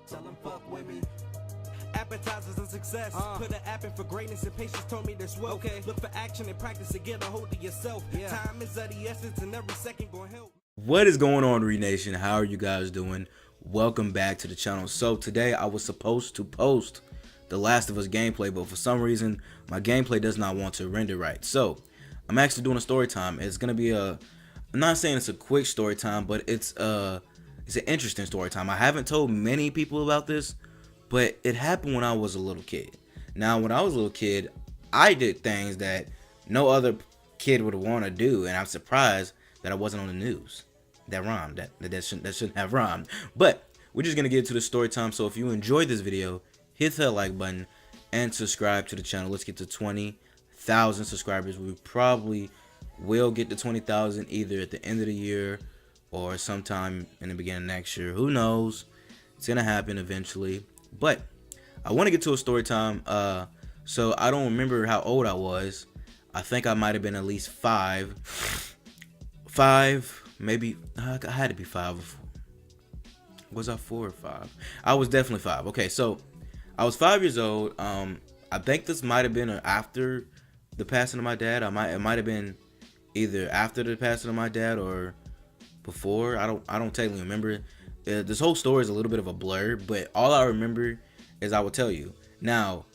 Tell them fuck with me. Appetizers of success. Put an app in for greatness and patience told me this well. Okay. Look for action and practice to get a hold of yourself. Yeah. Time is of the essence and every second gonna help. What is going on, Reid Nation? How are you guys doing? Welcome back to the channel. So today I was supposed to post The Last of Us gameplay, but for some reason my gameplay does not want to render right. So I'm actually doing a story time. It's gonna be I'm not saying it's a quick story time, but it's an interesting story time. I haven't told many people about this, but it happened when I was a little kid. Now, when I was a little kid, I did things that no other kid would want to do, and I'm surprised that I wasn't on the news. That rhymed. That shouldn't have rhymed. But we're just gonna get to the story time. So if you enjoyed this video, hit that like button and subscribe to the channel. Let's get to 20,000 subscribers. We probably will get to 20,000 either at the end of the year or sometime in the beginning of next year. Who knows? It's gonna happen eventually. But I want to get to a story time. So I don't remember how old I was. I think I might have been at least five, maybe. I had to be 5. Was I 4 or 5? I was definitely 5. Okay, so I was 5 years old. I think this might have been after the passing of my dad. It might have been either after the passing of my dad or before. I don't technically remember. This whole story is a little bit of a blur, but all I remember is I will tell you. Now,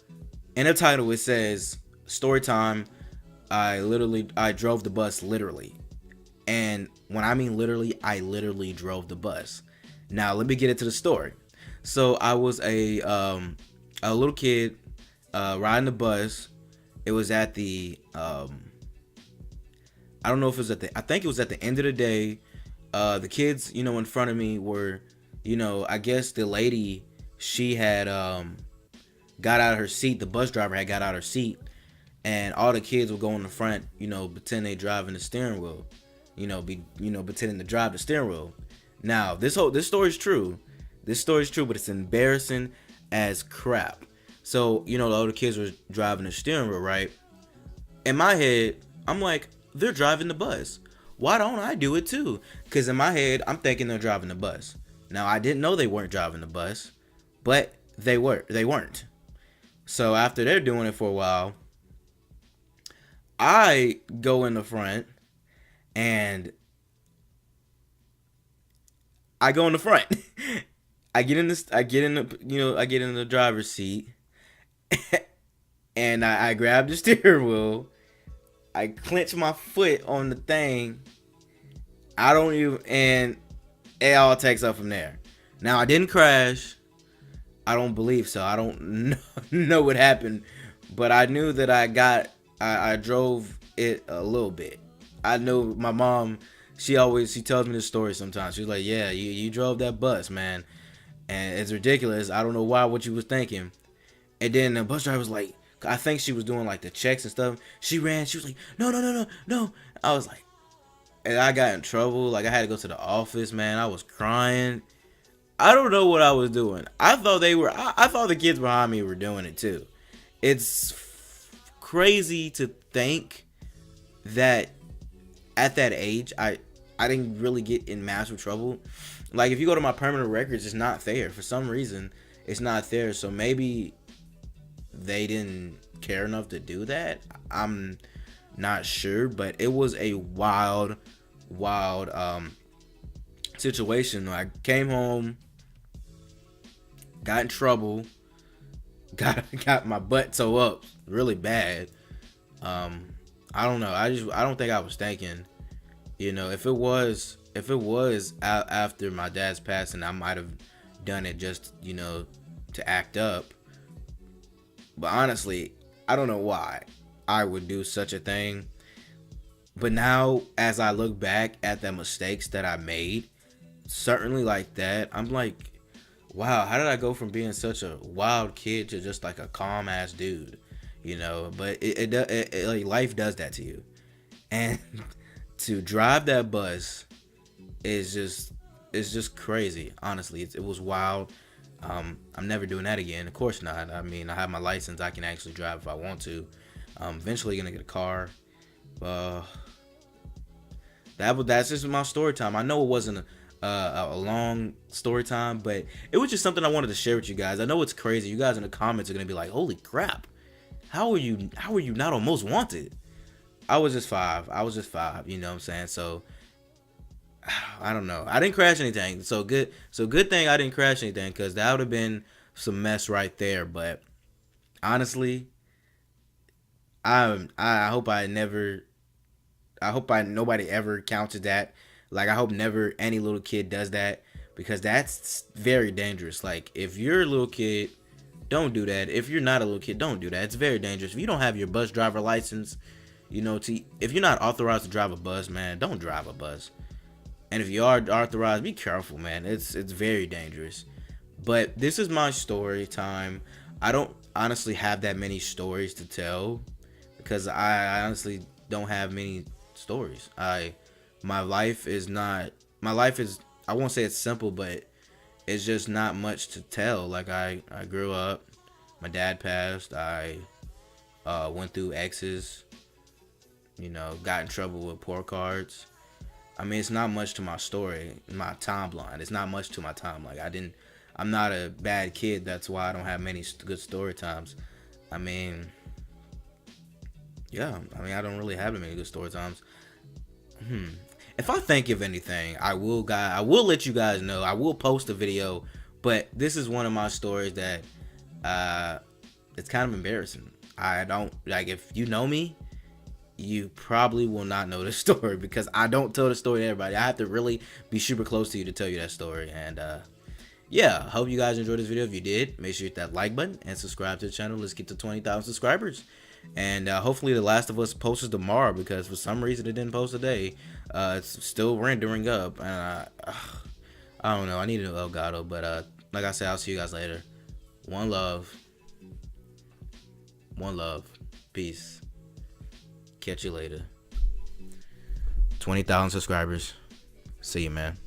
in the title it says story time. I drove the bus literally. And when I mean literally, I literally drove the bus. Now, let me get into the story. So I was a little kid riding the bus. It was at the I don't know if it was I think it was at the end of the day. The kids, in front of me were, I guess the lady, she had got out of her seat. The bus driver had got out of her seat, and all the kids would go in the front, pretend they driving the steering wheel, pretending to drive the steering wheel. Now, this story is true. This story is true, but it's embarrassing as crap. So, the other kids were driving the steering wheel, right? In my head, I'm like, they're driving the bus. Why don't I do it too? Because in my head, I'm thinking they're driving the bus. Now, I didn't know they weren't driving the bus, but they weren't. So after they're doing it for a while, I go in the front and I get in the driver's seat and I grab the steering wheel. I clench my foot on the thing. And it all takes up from there. Now, I didn't crash. I don't believe so. I don't know what happened, but I knew that I drove it a little bit. I know my mom, she tells me this story sometimes. She's like, yeah, you drove that bus, man. And it's ridiculous. I don't know what you was thinking. And then the bus driver was like, I think she was doing like the checks and stuff. She ran. She was like, no. I was like, and I got in trouble. Like, I had to go to the office, man. I was crying. I don't know what I was doing. I thought I thought the kids behind me were doing it too. It's crazy to think that at that age, I didn't really get in massive trouble. Like, if you go to my permanent records, it's not there. For some reason, it's not there. So maybe they didn't care enough to do that. I'm not sure, but it was a wild situation. I came home, got in trouble, got my butt toe up really bad. I don't know. I don't think I was thinking. If it was after my dad's passing, I might have done it just to act up. But honestly, I don't know why I would do such a thing. But now, as I look back at the mistakes that I made, certainly like that, I'm like, wow, how did I go from being such a wild kid to just like a calm ass dude? But it like, life does that to you. And to drive that bus is just crazy. Honestly, it was wild. I'm never doing that again. Of course not. I mean, I have my license. I can actually drive if I want to. Eventually gonna get a car. That's just my story time. I know it wasn't a long story time, but it was just something I wanted to share with you guys. I know it's crazy. You guys in the comments are gonna be like, "Holy crap, how are you not on Most Wanted?" I was just 5. You know what I'm saying? So I don't know. I didn't crash anything. So good thing I didn't crash anything, because that would have been some mess right there. But honestly, I hope nobody ever counted that. Like, I hope never any little kid does that, because that's very dangerous. Like, if you're a little kid, don't do that. If you're not a little kid, don't do that. It's very dangerous. If you don't have your bus driver license, you know, if you're not authorized to drive a bus, man, don't drive a bus. And if you are authorized, be careful, man. It's very dangerous. But this is my story time. I don't honestly have that many stories to tell, because I honestly don't have many stories. My life is, I won't say it's simple, but it's just not much to tell. Like, I grew up, my dad passed, I went through exes, you know, got in trouble with poor cards. I mean, it's not much to my story, my timeline. It's not much to my timeline. I'm not a bad kid. That's why I don't have many good story times. I mean, yeah, I don't really have many good story times. If I think of anything, I will let you guys know. I will post a video, but this is one of my stories that it's kind of embarrassing. I don't, like, if you know me, you probably will not know the story, because I don't tell the story to everybody. I have to really be super close to you to tell you that story. And yeah, hope you guys enjoyed this video. If you did, make sure you hit that like button and subscribe to the channel. Let's get to 20,000 subscribers. And hopefully The Last of Us posts tomorrow, because for some reason it didn't post today. It's still rendering up, and I don't know. I need an Elgato, but like I said, I'll see you guys later. One love. Peace. Catch you later. 20,000 subscribers. See you, man.